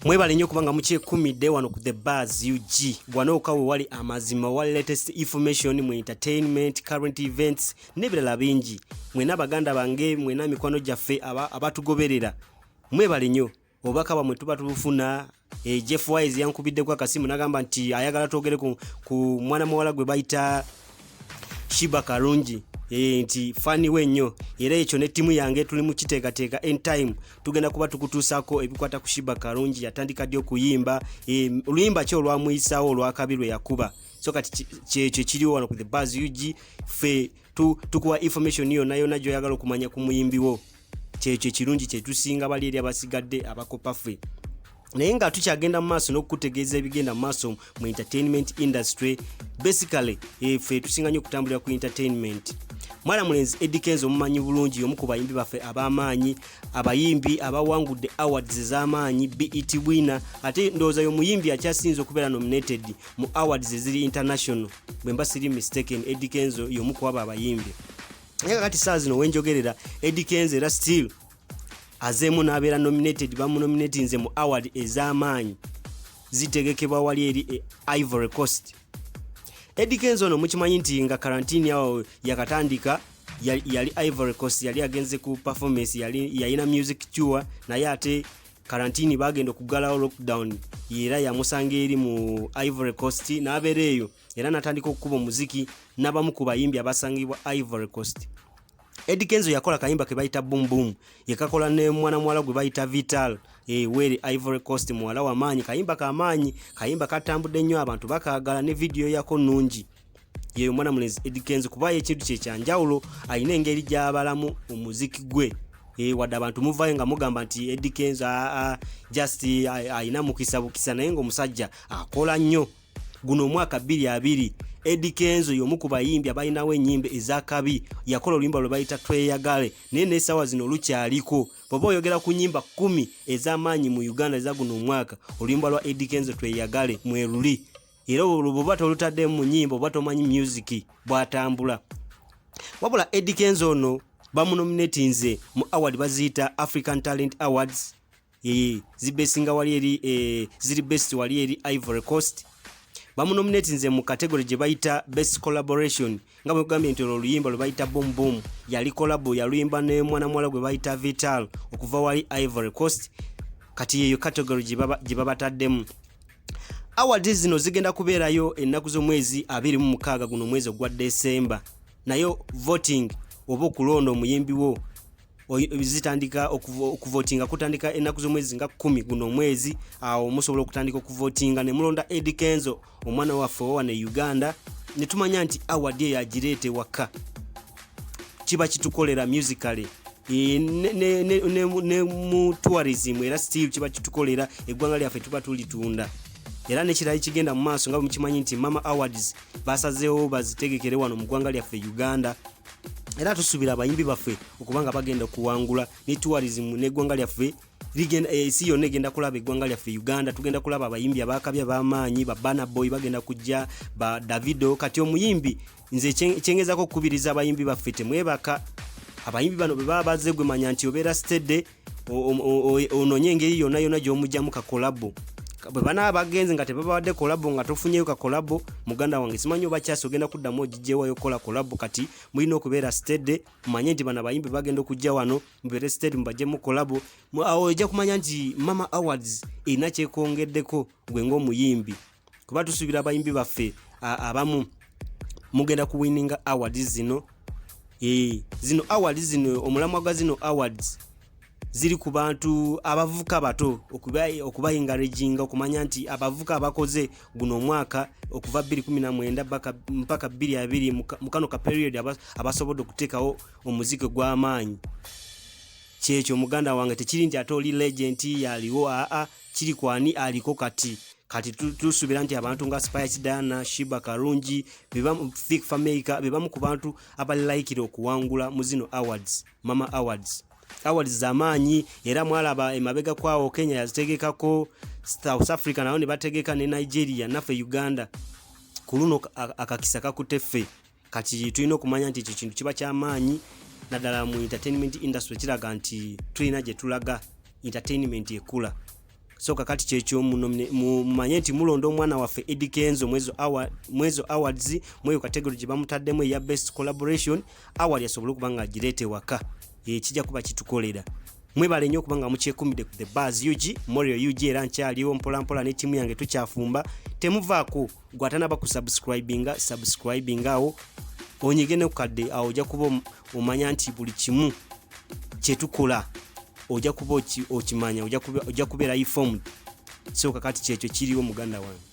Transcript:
Mwebale nnyo kubanga mukyekumidde wano ku The Buzz UG. Bw'anooka we wali amazima, wali latest information mu entertainment, current events n'ebirala bingi. Mwena baganda bange, mwena mikwano gyaffe abatugoberera. Mwebale nnyo. Obubaka bwamwe tuba tubufuna. Jeff Wise yankubiddeko akasimu n'agamba nti ayagala twogere ku mwana muwala gwe bayita Shiba Karungi. Nti fani wenyo era ekyo ne timu yange tuli mu kiteekateeka end time tugenda kuba tukutuusako ebikwata ku Shiba Karungi. Yatandika ddi okuyimba, oluyimba kyo olwamuyisaawo olwakabirwe yakuba. So kati kyekyo kiriwo wano ku The Buzz UG. Fe tukuwa information yonna gy'oyagala okumanya ku muyimbiwo. Kyekyo kirungi kye tusinga bali eri abasigadde abakopa ffe. Naye nga tukyagenda mu maaso n'okutegeeza ebigenda mu maaso mu entertainment industry. Basically ffe tusinga nnyo okutambulira ku entertainment. Mwana mulenzi Eddy Kenzo omumanyi bulungi, omu ku bayimbi baffe ab'amaanyi, abayimbi abawangudde awards ez'amaanyi, BET winner, ate ndowooza y'omuyimbi akyasinze okubeera nominated mu awards eziri international. Bwe mba siri mistaken, Eddy Kenzo y'omu ku abo abayimbi. Naye kakati saa zino wenjogerera Eddy Kenzo era still azeemu n'abeera nominated, bamunominatinze mu award ez'amaanyi zitegekebwa wali eri Ivory Coast. Eddy Kenzo no mukimanyi nti nga quarantine yawo yakatandika yali Ivory Coast, yali agenze ku performance, yalina music tour, naye ate quarantine bagenda okugalawo lockdown era yamusanga eri mu Ivory Coast n'abeereeyo era natandika okukuba muziki n'abamu ku bayimbi abasangibwa Ivory Coast. Eddy Kenzo yakola kayimba ke bayita Boom Boom, yekakola ne mwana mwala gwe bayita Vital weri Ivory Coast, mwala wa maanyi, kayimba ka maanyi, kayimba katambudde nnyo, abantu bakaagala ne video yako nungi. Yeyo mwana mulenzi Eddy Kenzo kuba ekintu kye kyanjawulo, alina engeri gy'abalamu omuziki gwe. Wadde abantu muvayo nga mugamba nti Eddy Kenzo just alina mukisa naye ng'omusajja akola nnyo. Guno omwaka 2020 Eddy Kenzo y'omu ku bayimbi abalinawo ennyimba ez'akabi, yakola oluyimba lwe bayita Tweyagale, naye n'essaawa zino lukyaliko. Bw'oba oyogera ku nnyimba 10 ez'amaanyi mu Uganda eza guno omwaka, oluyimba lwa Eddy Kenzo Tweyagale mweruli. Era bw'oba tolutaddemu mu nnyimba oba tomanyi music bw'atambula. Wabula Eddy Kenzo ono bamunominatinze mu award baziyita African Talent Awards. Zibesinga wali eri ziri best wali eri Ivory Coast. Bamunominatinze mu category gye bayita Best Collaboration, nga bwe gambye nti oluyimba lwe bayita Boom Boom yali collabo, yaluyimba ne mwana mwala gwe bayita Vital okuva wali Ivory Coast. Kati yeyo category gye babataddemu. Awards zino zigenda kubeerayo ennaku z'omwezi 26 guno mwezi ogwa December. Nayo voting oba okulonda omuyimbi wo zitandika okuvotinga kutandika ennaku z'omwezi nga 10 guno mwezi. Awo musobola okutandika okuvotinga ne mulonda Eddy Kenzo omwana waffe wa ne Uganda, ne tumanya nti award ye yagireete waka. Kiba kitukolera musically ne mu tourism era still kiba kitukolera eggwanga lyaffe tuba tulitunda. Era nekirala kigenda mu maaso nga mukimanyi nti Mama Awards basazeewo bazitegekere wano mu ggwanga lyaffe Uganda. Era tusubira abayimbi baffe okubanga bagenda kuwangula ne tourism n'eggwanga lyaffe ligenda esi yonna egenda kulaba eggwanga lyaffe Uganda. Tugenda kulaba abayimbi abakabya b'amaanyi, ba Burna Boy bagenda kujja, ba Davido. Kati omuyimbi nze kyengezako okukubiriza abayimbi baffe temwebaka. Abayimbi bano bwe baba bazze gwe manya nti obeera steady ononye engeri yonna gy'omugyamu ka kolabo. Bwe bana bagenze nga tebabawadde kolabo nga tofunyeyo ka kolabo, muganda wange simanyi oba kyasi ogenda kuddamu ogijjeewayo kola kolabo. Kati mulina okubeera steady, mumanye nti bano abayimbi bagenda okujja wano mubeere steady mubaggyemu kolabo. Awo ojja kumanya nti Mama Awards erina kyekongeddeko gwe ng'omuyimbi, kuba tusuubira abayimbi baffe abamu mugenda kuwininga awards zino. Zino awards zino, omulamwa gwa zino awards ziri ku bantu abavuka bato okubayinga reginga, okumanya nti abavuka abakoze guno omwaka okuva 2019 mpaka 2020 mu kano ka period abasobodde okuteekawo omuziki gw'amaanyi. Kyekyo muganda wange tekiri nti ate oli legend yaliwo, kiri kwani aliko kati tusuubira nti abantu nga Spice Diana, Shiba Karungi, Thick Fameka bebamu ku bantu abalilayikira okuwangula mu zino awards, Mama Awards. Awards z'amaanyi era mwalaba emabega kwawo Kenya yazitegekako, South Africa nawo ne bategeka, ne Nigeria naffe Uganda. Ku luno akakisa kakuteffe. Kati tulina okumanya nti ekyo kintu kiba ky'amaanyi naddala mu entertainment industry, kiraga nti tulina gye tulaga entertainment ekula. so kakati kyekyo mumanye nti mulondo omwana waffe Eddy Kenzo mwezo awards mweyo category gye bamutaddemu ya best collaboration award yasobola okuba nga agireete waka kijja kuba kitukolera. Mwebale nnyo okuba nga mukyekumidde ku the buzz UG Morio UG era nkyaliwo mpolampola ne timu yange tukyafumba temuvaako gwatanaba ku subscribing awo onyigene kukadde awo ojja kuba omanya nti buli kimu kyetukola ojja kuba okimanya ojja kubeera informed so kakati kyekyo kiriwo muganda wange.